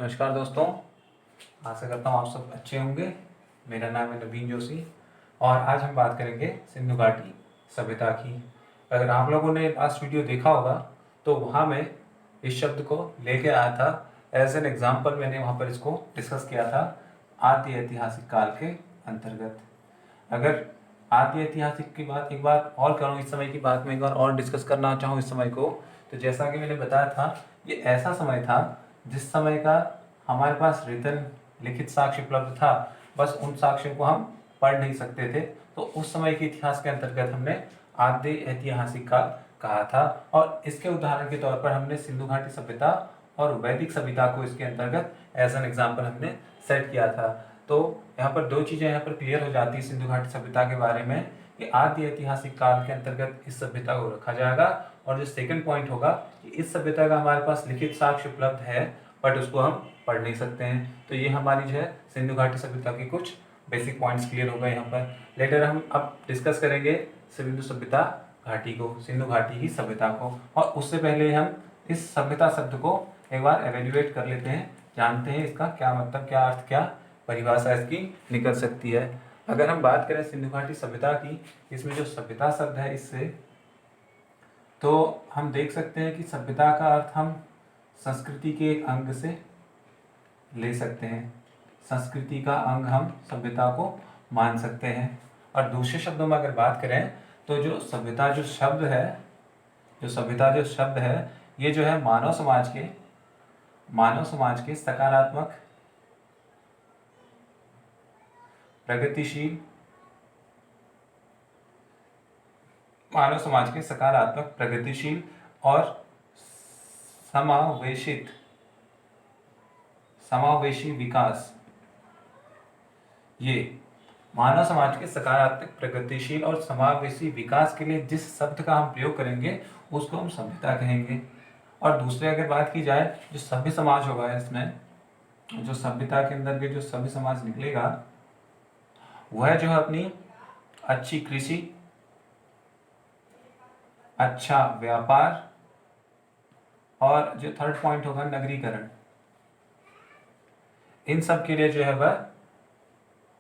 नमस्कार दोस्तों, आशा करता हूँ आप सब अच्छे होंगे। मेरा नाम है नवीन जोशी और आज हम बात करेंगे सिंधु घाटी सभ्यता की। अगर आप लोगों ने लास्ट वीडियो देखा होगा तो वहाँ मैं इस शब्द को लेके आया था। एज एन एग्जाम्पल मैंने वहाँ पर इसको डिस्कस किया था आदि ऐतिहासिक काल के अंतर्गत। अगर आदि ऐतिहासिक की बात एक बार और करूँ, इस समय की बात में एक बार और डिस्कस करना चाहूँ इस समय को, तो जैसा कि मैंने बताया था, ये ऐसा समय था जिस समय का हमारे पास रिटन लिखित साक्ष्य उपलब्ध था, बस उन साक्ष्यों को हम पढ़ नहीं सकते थे। तो उस समय के इतिहास के अंतर्गत हमने आदि ऐतिहासिक काल कहा था और इसके उदाहरण के तौर पर हमने सिंधु घाटी सभ्यता और वैदिक सभ्यता को इसके अंतर्गत एज एन एग्जाम्पल हमने सेट किया था। तो यहाँ पर दो चीज़ें यहाँ पर क्लियर हो जाती है सिंधु घाटी सभ्यता के बारे में कि आदि ऐतिहासिक काल के अंतर्गत इस सभ्यता को रखा जाएगा। और जो सेकंड पॉइंट होगा कि इस सभ्यता का हमारे पास लिखित साक्ष्य उपलब्ध है बट उसको हम पढ़ नहीं सकते हैं। तो ये हमारी जो है सिंधु घाटी सभ्यता की कुछ बेसिक पॉइंट्स क्लियर हो गए। यहाँ पर लेटर हम अब डिस्कस करेंगे सिंधु सभ्यता घाटी को, सिंधु घाटी की सभ्यता को। और उससे पहले हम इस सभ्यता शब्द को एक बार एवेल्युएट कर लेते हैं, जानते हैं इसका क्या मतलब, क्या अर्थ, क्या परिभाषा इसकी निकल सकती है। अगर हम बात करें सिंधु घाटी सभ्यता की, इसमें जो सभ्यता शब्द है इससे तो हम देख सकते हैं कि सभ्यता का अर्थ हम संस्कृति के एक अंग से ले सकते हैं। संस्कृति का अंग हम सभ्यता को मान सकते हैं। और दूसरे शब्दों में अगर बात करें तो जो सभ्यता जो शब्द है, ये जो है मानव समाज के सकारात्मक, प्रगतिशील, और समावेशी विकास, ये मानव समाज के सकारात्मक, प्रगतिशील और समावेशी विकास के लिए जिस शब्द का हम प्रयोग करेंगे उसको हम सभ्यता कहेंगे। और दूसरे अगर बात की जाए, जो सभ्य समाज होगा, इसमें जो सभ्यता के अंदर के जो सभ्य समाज निकलेगा वह जो है अपनी अच्छी कृषि, अच्छा व्यापार और जो थर्ड पॉइंट होगा नगरीकरण, इन सब के लिए जो है वह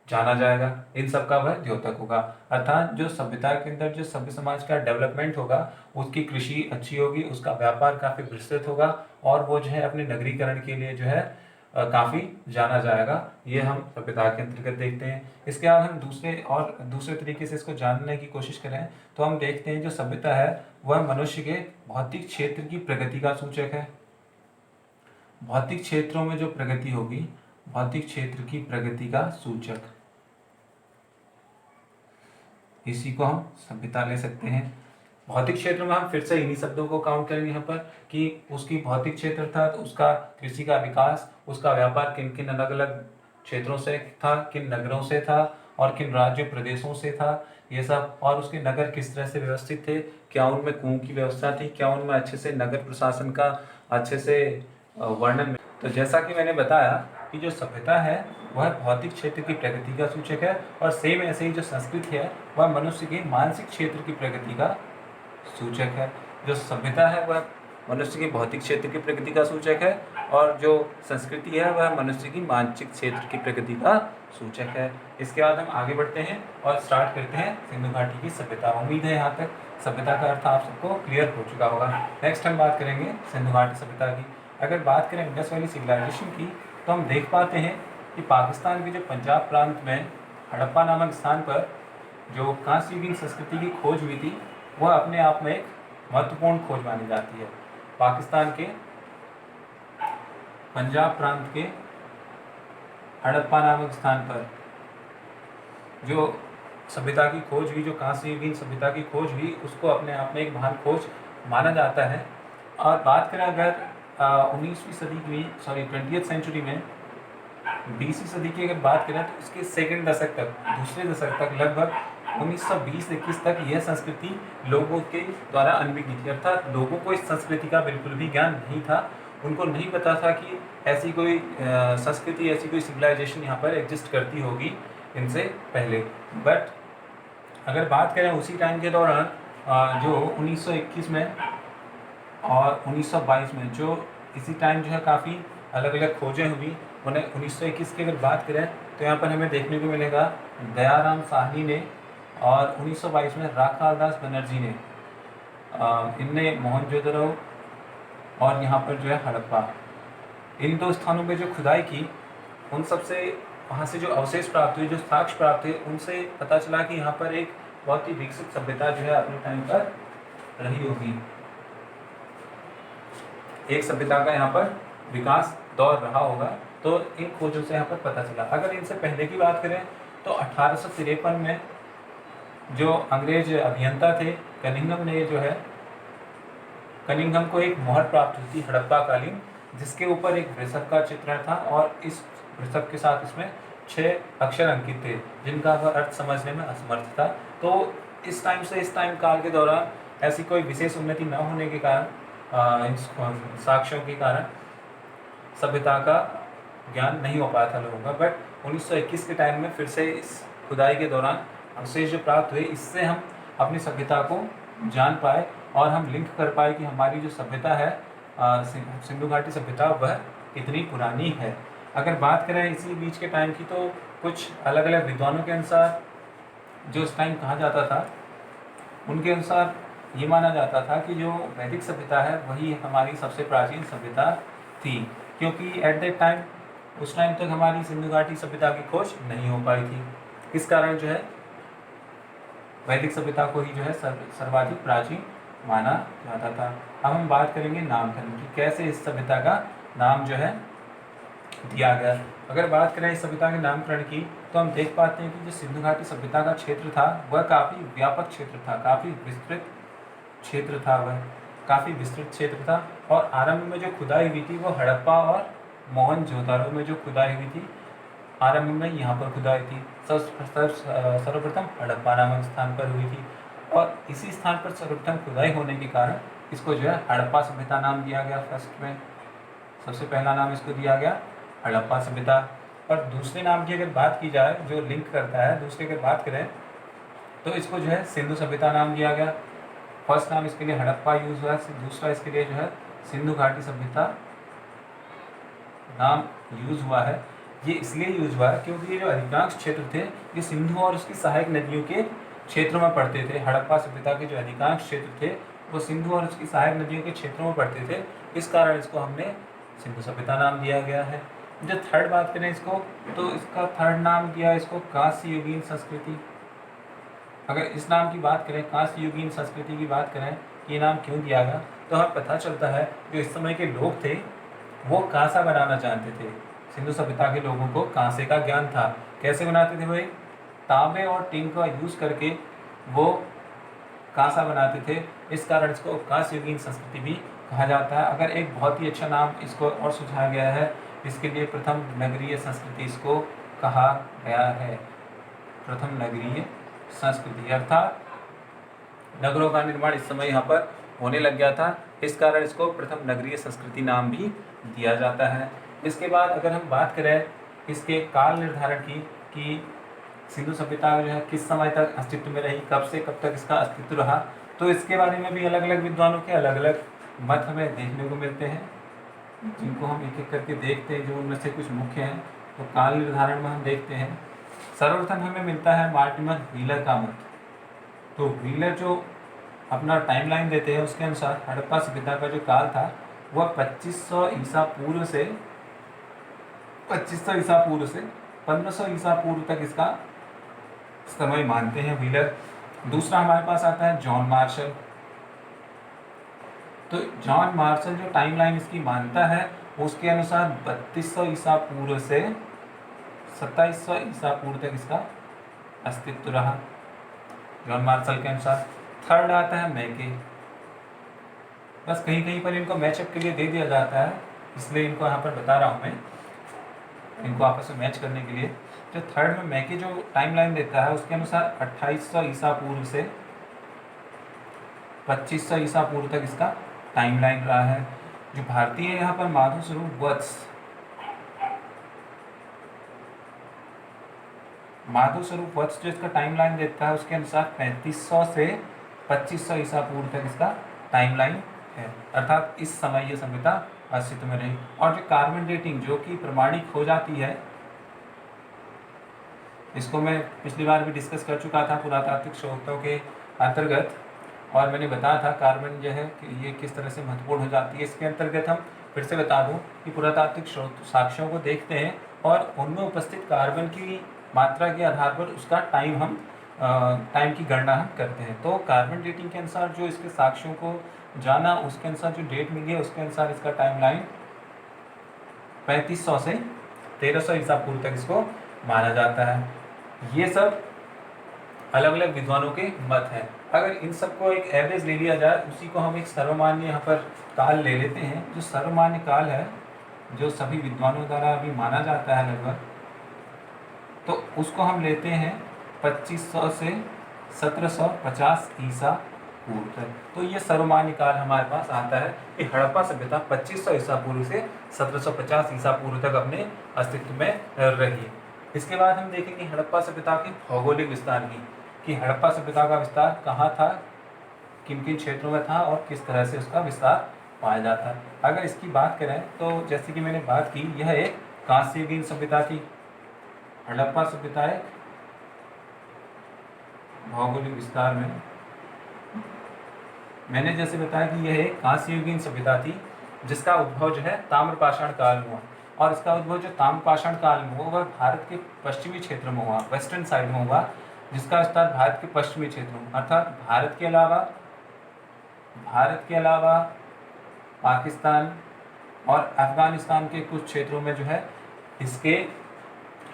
जाना जाएगा, इन सब का वह द्योतक होगा। अर्थात जो सभ्यता के अंदर जो सभ्य समाज का डेवलपमेंट होगा, उसकी कृषि अच्छी होगी, उसका व्यापार काफ़ी विस्तृत होगा और वो जो है अपने नगरीकरण के लिए जो है काफ़ी जाना जाएगा। ये हम सभ्यता के अंतर्गत देखते हैं। इसके बाद हम दूसरे तरीके से इसको जानने की कोशिश करें तो हम देखते हैं जो सभ्यता है वह मनुष्य के भौतिक क्षेत्र की प्रगति का सूचक है। भौतिक क्षेत्रों में जो प्रगति होगी, भौतिक क्षेत्र की प्रगति का सूचक, इसी को हम सभ्यता ले सकते हैं। भौतिक क्षेत्र में हम फिर से इन्हीं शब्दों को काउंट करेंगे यहाँ पर कि उसकी भौतिक क्षेत्र था तो उसका कृषि का विकास, उसका व्यापार किन किन अलग अलग क्षेत्रों से था, किन नगरों से था और किन राज्य प्रदेशों से था, ये सब। और उसके नगर किस तरह से व्यवस्थित थे, क्या उनमें कुओं की व्यवस्था थी, क्या उनमें अच्छे से नगर प्रशासन का अच्छे से वर्णन। तो जैसा कि मैंने बताया कि जो सभ्यता है वह भौतिक क्षेत्र की प्रगति का सूचक है और सेम ऐसे ही जो संस्कृति है वह मनुष्य के मानसिक क्षेत्र की प्रगति का सूचक है। जो सभ्यता है वह मनुष्य की भौतिक क्षेत्र की प्रगति का सूचक है और जो संस्कृति है वह मनुष्य की मानसिक क्षेत्र की प्रगति का सूचक है। इसके बाद हम आगे बढ़ते हैं और स्टार्ट करते हैं सिंधु घाटी की सभ्यता। उम्मीद है यहाँ तक सभ्यता का अर्थ आप सबको क्लियर हो चुका होगा। नेक्स्ट हम बात करेंगे सिंधु घाटी सभ्यता की। अगर बात करें इंडस वैली सिविलाइजेशन की तो हम देख पाते हैं कि पाकिस्तान के जो पंजाब प्रांत में हड़प्पा नामक स्थान पर जो कांस्य युगीन संस्कृति की खोज हुई थी वह अपने आप में एक महत्वपूर्ण खोज मानी जाती है। पाकिस्तान के पंजाब प्रांत के हड़प्पा नामक स्थान पर जो सभ्यता की खोज हुई, जो कांस्य युगीन सभ्यता की खोज हुई, उसको अपने आप में एक महान खोज माना जाता है। और बात करें अगर 20वीं सदी की, 20th सेंचुरी में, 20वीं सदी की अगर बात करें तो इसके दूसरे दशक तक लगभग 1920-21 तक यह संस्कृति लोगों के द्वारा अनभिज्ञ थी। अर्थात लोगों को इस संस्कृति का बिल्कुल भी ज्ञान नहीं था। उनको नहीं पता था कि ऐसी कोई संस्कृति, ऐसी कोई सिविलाइजेशन यहाँ पर एग्जिस्ट करती होगी इनसे पहले। बट अगर बात करें उसी टाइम के दौरान जो 1921 में और 1922 में, जो इसी टाइम जो है काफ़ी अलग अलग खोजें हुई। उन्हें 1921 की अगर बात करें तो यहाँ पर हमें देखने को मिलेगा दयाराम साहनी ने और 1922 में राखालदास बनर्जी ने इनने मोहनजोदड़ो और यहाँ पर जो है हड़प्पा, इन 2 स्थानों में जो खुदाई की, उन सब से वहाँ से जो अवशेष प्राप्त हुए, जो साक्ष्य प्राप्त हुए, उनसे पता चला कि यहाँ पर एक बहुत ही विकसित सभ्यता जो है अपने टाइम पर रही होगी। एक सभ्यता का यहाँ पर विकास दौर रहा होगा। तो इन खोजों से यहाँ पर पता चला। अगर इनसे पहले की बात करें तो 1853 में जो अंग्रेज अभियंता थे कनिंघम ने जो है, कनिंघम को एक मोहर प्राप्त हुई थी हड़प्पा कालीन, जिसके ऊपर एक वृषभ का चित्रण था और इस वृषभ के साथ इसमें 6 अक्षर अंकित थे जिनका वह अर्थ समझने में असमर्थ था। तो इस टाइम से इस टाइम काल के दौरान ऐसी कोई विशेष उन्नति न होने के कारण, इन साक्ष्यों के कारण सभ्यता का ज्ञान नहीं हो पाया था लोगों का। बट 1921 के टाइम में फिर से इस खुदाई के दौरान अवशेष जो प्राप्त हुए, इससे हम अपनी सभ्यता को जान पाए और हम लिंक कर पाए कि हमारी जो सभ्यता है सिंधु घाटी सभ्यता, वह कितनी पुरानी है। अगर बात करें इसी बीच के टाइम की तो कुछ अलग अलग विद्वानों के अनुसार जो उस टाइम कहा जाता था, उनके अनुसार ये माना जाता था कि जो वैदिक सभ्यता है वही हमारी सबसे प्राचीन सभ्यता थी, क्योंकि एट दैट टाइम, उस टाइम तक हमारी सिंधु घाटी सभ्यता की खोज नहीं हो पाई थी। इस कारण जो है वैदिक सभ्यता को ही जो है सर्वाधिक प्राचीन माना जाता था। अब हम बात करेंगे नामकरण की, कैसे इस सभ्यता का नाम जो है दिया गया। अगर बात करें इस सभ्यता के नामकरण की तो हम देख पाते हैं कि जो सिंधु घाटी सभ्यता का क्षेत्र था वह काफ़ी व्यापक क्षेत्र था, काफ़ी विस्तृत क्षेत्र था, वह काफ़ी विस्तृत क्षेत्र था। और आरंभ में जो खुदाई हुई थी वो हड़प्पा और मोहनजोदाड़ो में जो खुदाई हुई थी, आरंभ में यहाँ पर खुदाई थी, सर्वप्रथम हड़प्पा नामक स्थान पर हुई थी। और इसी स्थान पर सर्वप्रथम खुदाई होने के कारण इसको जो है हड़प्पा सभ्यता नाम दिया गया। फर्स्ट में सबसे पहला नाम इसको दिया गया हड़प्पा सभ्यता। और दूसरे नाम की अगर बात की जाए जो लिंक करता है, दूसरे की बात करें तो इसको जो है सिंधु सभ्यता नाम दिया गया। फर्स्ट नाम इसके लिए हड़प्पा यूज हुआ, दूसरा इसके लिए जो है सिंधु घाटी सभ्यता नाम यूज हुआ है। ये इसलिए यूज हुआ है क्योंकि ये जो अधिकांश क्षेत्र थे ये सिंधु और उसकी सहायक नदियों के क्षेत्रों में पड़ते थे। हड़प्पा सभ्यता के जो अधिकांश क्षेत्र थे वो सिंधु और उसकी सहायक नदियों के क्षेत्रों में पड़ते थे, इस कारण इसको हमने सिंधु सभ्यता नाम दिया गया है। जो थर्ड बात करें इसको, तो इसका थर्ड नाम दिया इसको कांस्य युगीन संस्कृति। अगर इस नाम की बात करें, कांस्य युगीन संस्कृति की बात करें, ये नाम क्यों दिया गया, तो हमें पता चलता है जो इस समय के लोग थे वो कांसा बनाना जानते थे। सिंधु सभ्यता के लोगों को कांसे का ज्ञान था। कैसे बनाते थे भाई? तांबे और टिन का यूज़ करके वो कांसा बनाते थे, इस कारण इसको कांस्य युगीन संस्कृति भी कहा जाता है। अगर एक बहुत ही अच्छा नाम इसको और सुझाया गया है, इसके लिए प्रथम नगरीय संस्कृति इसको कहा गया है। प्रथम नगरीय संस्कृति अर्थात नगरों का निर्माण इस समय यहाँ पर होने लग गया था, इस कारण इसको प्रथम नगरीय संस्कृति नाम भी दिया जाता है। इसके बाद अगर हम बात करें इसके काल निर्धारण की कि सिंधु सभ्यता जो है किस समय तक अस्तित्व में रही, कब से कब तक इसका अस्तित्व रहा, तो इसके बारे में भी अलग अलग विद्वानों के अलग अलग मत हमें देखने को मिलते हैं, जिनको हम एक एक करके देखते हैं। जो उनमें से कुछ मुख्य हैं तो काल निर्धारण में हम देखते हैं। सर्वप्रथम हमें मिलता है मार्टिमर व्हीलर का मत। तो व्हीलर जो अपना टाइमलाइन देते हैं उसके अनुसार हड़प्पा सभ्यता का जो काल था वह 2500 ईसा पूर्व से 1500 ईसा पूर्व तक इसका समय मानते हैं व्हीलर। दूसरा हमारे पास आता है जॉन मार्शल। तो जॉन मार्शल जो टाइमलाइन इसकी मानता है उसके अनुसार 3200 ईसा पूर्व से 2700 ईसा पूर्व तक इसका अस्तित्व रहा, जॉन मार्शल के अनुसार। थर्ड आता है मैके। बस कहीं कहीं पर इनको मैचअप के लिए दे दिया जाता है, इसलिए इनको यहाँ पर बता रहा हूँ मैं, इनको आपस में मैच करने के लिए। जो थर्ड में मैके जो टाइमलाइन देता है उसके अनुसार 2800 ईसा पूर्व से 2500 ईसा पूर्व तक इसका टाइमलाइन रहा है। जो भारतीय है यहाँ पर माधव स्वरूप वत्स जो इसका टाइमलाइन देता है उसके अनुसार 3500 से 2500 ईसा पूर्व तक इसका टाइमलाइन है, अर्थात इस समय ये सभ्यता अस्तित्व में रही। और जो कार्बन डेटिंग जो कि प्रमाणिक हो जाती है, इसको मैं पिछली बार भी डिस्कस कर चुका था पुरातात्विक स्रोतों के अंतर्गत, और मैंने बताया था कार्बन जो है कि ये किस तरह से महत्वपूर्ण हो जाती है। इसके अंतर्गत हम फिर से बता दूं कि पुरातात्विक स्रोत साक्ष्यों को देखते हैं और उनमें उपस्थित कार्बन की मात्रा के आधार पर उसका टाइम की गणना हम करते हैं। तो कार्बन डेटिंग के अनुसार जो इसके साक्ष्यों को जाना, उसके अनुसार जो डेट मिली है उसके अनुसार इसका टाइमलाइन 3500 से 1300 ईसा पूर्व तक इसको माना जाता है। ये सब अलग अलग विद्वानों के मत हैं। अगर इन सबको एक एवरेज ले लिया जाए, उसी को हम एक सर्वमान्य यहाँ पर काल ले लेते हैं। जो सर्वमान्य काल है, जो सभी विद्वानों द्वारा अभी माना जाता है लगभग, तो उसको हम लेते हैं 2500 से 1750 ईसा पूर्व तक। तो ये सर्वमान्य काल हमारे पास आता है कि हड़प्पा सभ्यता 2500 ईसा पूर्व से 1750 ईसा पूर्व तक अपने अस्तित्व में रही। इसके बाद हम देखेंगे हड़प्पा सभ्यता के भौगोलिक विस्तार की, कि हड़प्पा सभ्यता का विस्तार कहाँ था, किन किन क्षेत्रों में था और किस तरह से उसका विस्तार पाया जाता है। अगर इसकी बात करें तो जैसे कि मैंने बात की, यह एक कांस्ययुगीन सभ्यता थी। हड़प्पा सभ्यता एक भौगोलिक विस्तार में मैंने जैसे बताया कि यह एक कांस्ययुगीन सभ्यता थी, जिसका उद्भव जो है ताम्रपाषाण काल में हुआ। और इसका उद्भव जो ताम्रपाषाण काल में हुआ वह भारत के पश्चिमी क्षेत्र में हुआ, वेस्टर्न साइड में हुआ, जिसका विस्तार भारत के पश्चिमी क्षेत्र में, अर्थात भारत के अलावा पाकिस्तान और अफगानिस्तान के कुछ क्षेत्रों में जो है इसके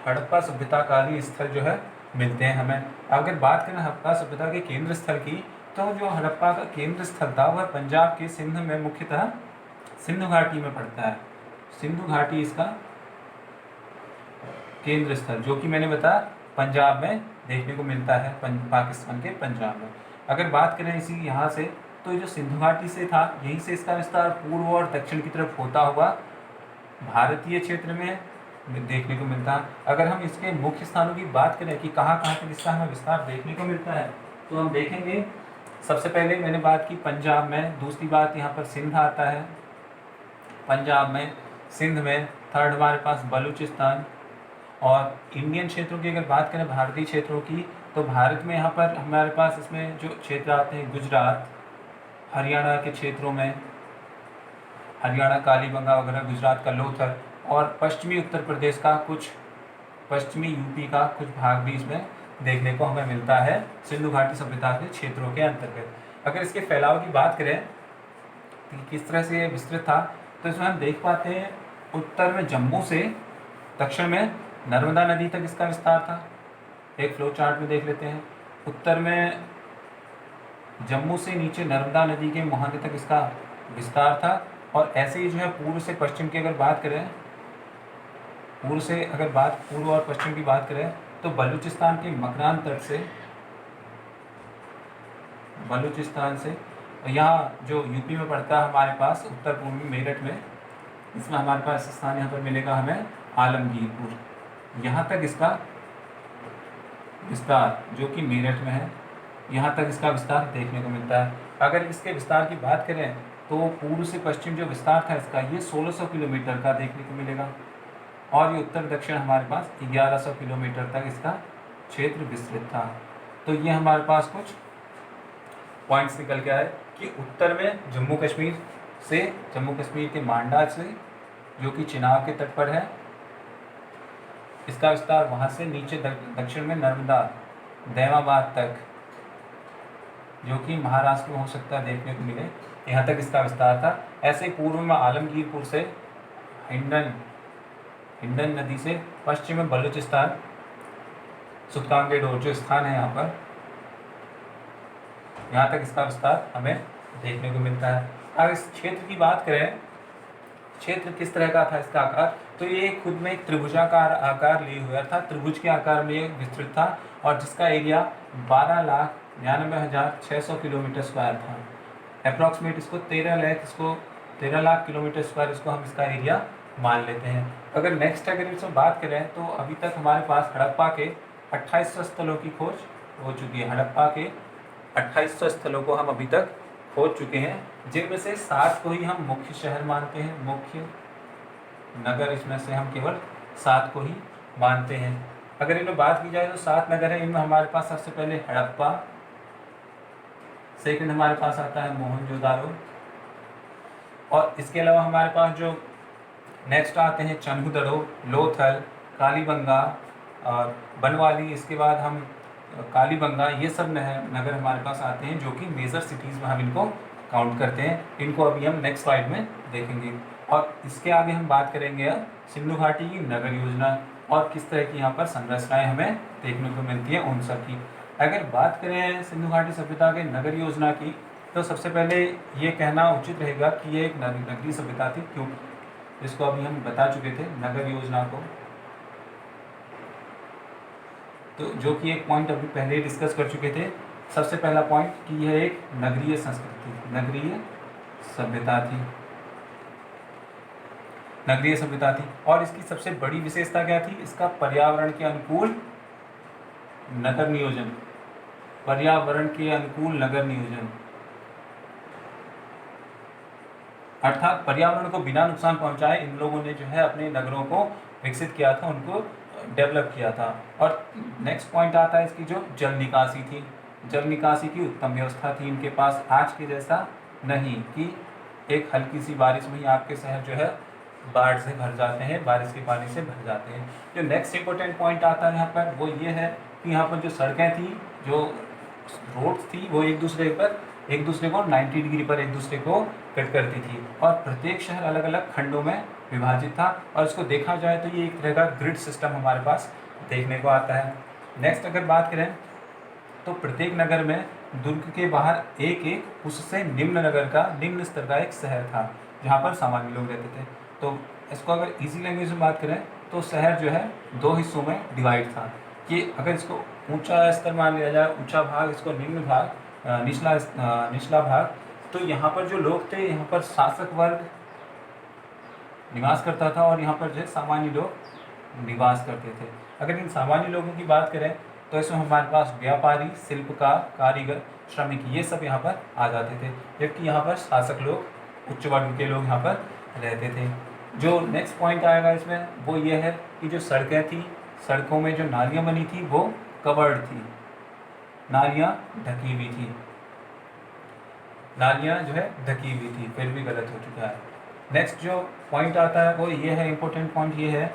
हड़प्पा सभ्यता कालीन स्थल जो है मिलते हैं हमें। अगर बात करें हड़प्पा सभ्यता के केंद्र स्थल की, तो जो हड़प्पा का केंद्र स्थल था वह पंजाब के सिंध में, मुख्यतः सिंधु घाटी में पड़ता है। सिंधु घाटी इसका केंद्र स्थल, जो कि मैंने बताया पंजाब में देखने को मिलता है, पाकिस्तान के पंजाब में। अगर बात करें इसी यहाँ से, तो जो सिंधु घाटी से था, यहीं से इसका विस्तार पूर्व और दक्षिण की तरफ होता हुआ भारतीय क्षेत्र में देखने को मिलता है। अगर हम इसके मुख्य स्थानों की बात करें कि कहाँ कहाँ तक इसका हमें विस्तार देखने को मिलता है, तो हम देखेंगे सबसे पहले मैंने बात की पंजाब में, दूसरी बात यहाँ पर सिंध आता है पंजाब में, सिंध में, थर्ड हमारे पास बलूचिस्तान। और इंडियन क्षेत्रों की अगर बात करें, भारतीय क्षेत्रों की, तो भारत में यहाँ पर हमारे पास इसमें जो क्षेत्र आते हैं गुजरात, हरियाणा के क्षेत्रों में, हरियाणा कालीबंगा वगैरह, गुजरात का लोथर, और पश्चिमी उत्तर प्रदेश का कुछ, पश्चिमी यूपी का कुछ भाग भी इसमें देखने को हमें मिलता है सिंधु घाटी सभ्यता के क्षेत्रों के अंतर्गत। अगर इसके फैलाव की बात करें कि किस तरह से विस्तृत था, तो इसमें हम देख पाते हैं उत्तर में जम्मू से दक्षिण में नर्मदा नदी तक इसका विस्तार था। एक फ्लो चार्ट में देख लेते हैं। उत्तर में जम्मू से नीचे नर्मदा नदी के मुहाने तक इसका विस्तार था। और ऐसे ही जो है पूर्व से पश्चिम की अगर बात करें, पूर्व और पश्चिम की बात करें, तो बलूचिस्तान के मकरान तट से, बलूचिस्तान से यहाँ जो यूपी में पड़ता है हमारे पास उत्तर पूर्वी मेरठ में, इसमें हमारे पास स्थान यहाँ पर मिलेगा हमें आलमगीरपुर, यहाँ तक इसका विस्तार जो कि मेरठ में है, यहाँ तक इसका विस्तार देखने को मिलता है। अगर इसके विस्तार की बात करें तो पूर्व से पश्चिम जो विस्तार था इसका, ये 1600 किलोमीटर का देखने को मिलेगा। और ये उत्तर दक्षिण हमारे पास 1100 किलोमीटर तक इसका क्षेत्र विस्तृत था। तो ये हमारे पास कुछ पॉइंट्स निकल के आए कि उत्तर में जम्मू कश्मीर के मांडा से, जो कि चिनाब के तट पर है, इसका विस्तार वहाँ से नीचे दक्षिण में नर्मदा दैमाबाद तक, जो कि महाराष्ट्र में हो सकता है देखने को मिले, यहाँ तक इसका विस्तार था। ऐसे ही पूर्व में आलमगीरपुर से हिंडन नदी से पश्चिम में बलूचिस्तान, सुल्तानगढ़ जो स्थान है यहाँ पर, यहाँ तक इसका विस्तार हमें देखने को मिलता है। अगर इस क्षेत्र की बात करें, क्षेत्र किस तरह का था इसका आकार, तो ये खुद में एक त्रिभुजाकार आकार लिए हुआ था, त्रिभुज के आकार में ये विस्तृत था, और जिसका एरिया 12,99,600 किलोमीटर स्क्वायर था। अप्रॉक्सीमेट इसको 13 लाख किलोमीटर स्क्वायर इसको हम इसका एरिया मान लेते हैं। अगर नेक्स्ट अगर इसमें बात करें, तो अभी तक हमारे पास हड़प्पा के 2800 स्थलों की खोज हो चुकी है। हड़प्पा के 2800 स्थलों को हम अभी तक खोज चुके हैं, जिनमें से 7 को ही हम मुख्य शहर मानते हैं, मुख्य नगर इसमें से हम केवल 7 को ही मानते हैं। अगर इनमें बात की जाए तो 7 नगर हैं। इनमें हमारे पास सबसे पहले हड़प्पा, सेकंड हमारे पास आता है मोहनजोदारो, और इसके अलावा हमारे पास जो नेक्स्ट आते हैं चन्हुदड़ो, लोथल, कालीबंगा और बनवाली। इसके बाद हम कालीबंगा, ये सब नगर हमारे पास आते हैं जो कि मेजर सिटीज़ में हम इनको काउंट करते हैं। इनको अभी हम नेक्स्ट स्लाइड में देखेंगे। और इसके आगे हम बात करेंगे सिंधु घाटी की नगर योजना और किस तरह की यहाँ पर संरचनाएं हमें देखने को मिलती हैं उन सब की। अगर बात करें सिंधु घाटी सभ्यता के नगर योजना की, तो सबसे पहले ये कहना उचित रहेगा कि ये एक नगरीय सभ्यता थी, क्योंकि जिसको अभी हम बता चुके थे नगर योजना को, तो जो कि एक पॉइंट अभी पहले ही डिस्कस कर चुके थे। सबसे पहला पॉइंट कि यह एक नगरीय संस्कृति, नगरीय सभ्यता थी, नगरीय सभ्यता थी। और इसकी सबसे बड़ी विशेषता क्या थी? इसका पर्यावरण के अनुकूल नगर नियोजन, पर्यावरण के अनुकूल नगर नियोजन, अर्थात पर्यावरण को बिना नुकसान पहुंचाए इन लोगों ने जो है अपने नगरों को विकसित किया था, उनको डेवलप किया था। और नेक्स्ट पॉइंट आता है इसकी जो जल निकासी थी, जल निकासी की उत्तम व्यवस्था थी इनके पास, आज के जैसा नहीं कि एक हल्की सी बारिश में ही आपके शहर जो है बाढ़ से भर जाते हैं, बारिश के पानी से भर जाते हैं। जो नेक्स्ट इंपॉर्टेंट पॉइंट आता है यहाँ पर वो ये है कि यहाँ पर जो सड़कें थी, जो रोड्स थी, वो एक दूसरे को 90 डिग्री पर एक दूसरे को कट करती थी, और प्रत्येक शहर अलग अलग खंडों में विभाजित था। और इसको देखा जाए तो ये एक तरह का ग्रिड सिस्टम हमारे पास देखने को आता है। नेक्स्ट अगर बात करें तो प्रत्येक नगर में दुर्ग के बाहर एक उससे निम्न नगर का, निम्न स्तर का एक शहर था जहाँ पर सामान्य लोग रहते थे। तो इसको अगर इजी लैंग्वेज में बात करें तो शहर जो है 2 हिस्सों में डिवाइड था, कि अगर इसको ऊंचा स्तर मान लिया जाए, ऊंचा भाग, इसको निम्न भाग, निचला भाग, तो यहाँ पर जो लोग थे, यहाँ पर शासक वर्ग निवास करता था और यहाँ पर जो सामान्य लोग निवास करते थे। अगर इन सामान्य लोगों की बात करें तो इसमें हमारे पास व्यापारी, शिल्पकार, कारीगर, श्रमिक, ये सब यहाँ पर आ जाते थे, जबकि यहाँ पर शासक लोग, उच्च वर्ग के लोग यहाँ पर रहते थे। जो नेक्स्ट पॉइंट आएगा इसमें वो ये है कि जो सड़कें थी, सड़कों में जो नालियाँ बनी थी वो कवर्ड थी, नालियाँ ढकी हुई थी, नालियाँ जो है ढकी हुई थी, फिर भी गलत हो चुका है। नेक्स्ट जो पॉइंट आता है वो ये है, इम्पोर्टेंट पॉइंट ये है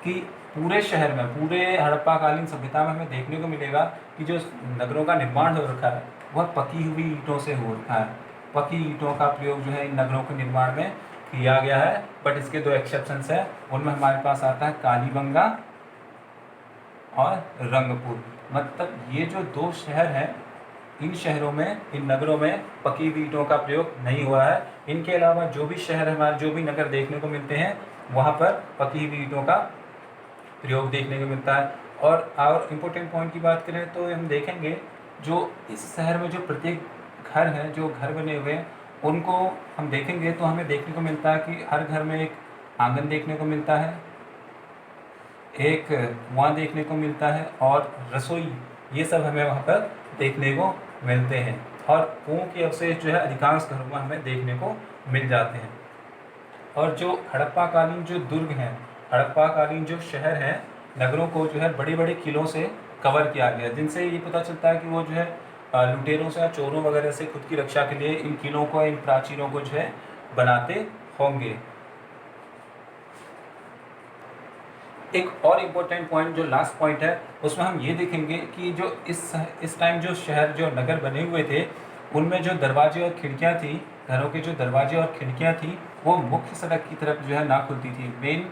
कि पूरे शहर में, पूरे हड़प्पाकालीन सभ्यता में हमें देखने को मिलेगा कि जो नगरों का निर्माण हो रखा है वह पकी हुई ईंटों से हो रखा है। पकी ईंटों का प्रयोग जो है इन नगरों के निर्माण में किया गया है, बट इसके 2 एक्सेप्शंस हैं। उनमें हमारे पास आता है कालीबंगा और रंगपुर। मतलब ये जो 2 शहर हैं, इन शहरों में, इन नगरों में पकी हुई ईंटों का प्रयोग नहीं हुआ है। इनके अलावा जो भी शहर हमारे, जो भी नगर देखने को मिलते हैं वहाँ पर पकी हुई ईंटों का प्रयोग देखने को मिलता है। और इम्पोर्टेंट पॉइंट की बात करें तो हम देखेंगे जो इस शहर में जो प्रत्येक घर हैं, जो घर बने हुए हैं, उनको हम देखेंगे तो हमें देखने को मिलता है कि हर घर में एक आंगन देखने को मिलता है, एक कुआं देखने को मिलता है और रसोई, ये सब हमें वहाँ पर देखने को मिलते हैं। और कुओं के अवशेष जो है अधिकांश घरों में हमें देखने को मिल जाते हैं। और जो हड़प्पाकालीन जो दुर्ग हैं, हड़प्पाकालीन जो शहर हैं, नगरों को जो है बड़े बड़े किलों से कवर किया गया, जिनसे ये पता चलता है कि वो जो है लुटेरों से या चोरों वगैरह से खुद की रक्षा के लिए इन किलों को, इन प्राचीरों को जो है बनाते होंगे। एक और इम्पोर्टेंट पॉइंट, जो लास्ट पॉइंट है, उसमें हम ये देखेंगे कि जो इस टाइम जो शहर, जो नगर बने हुए थे, उनमें जो दरवाजे और खिड़कियाँ थी, घरों के जो दरवाजे और खिड़कियाँ थी, वो मुख्य सड़क की तरफ जो है ना खुलती थी, मेन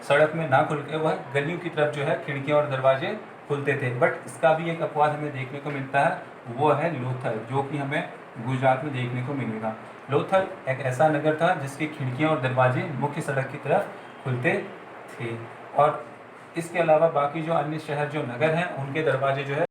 सड़क में ना खुल के वह गलियों की तरफ जो है खिड़कियाँ और दरवाजे खुलते थे। बट इसका भी एक अपवाद हमें देखने को मिलता है, वो है लोथल, जो कि हमें गुजरात में देखने को मिलेगा। लोथल एक ऐसा नगर था जिसकी खिड़कियाँ और दरवाजे मुख्य सड़क की तरफ खुलते थे, और इसके अलावा बाकी जो अन्य शहर, जो नगर हैं, उनके दरवाजे जो है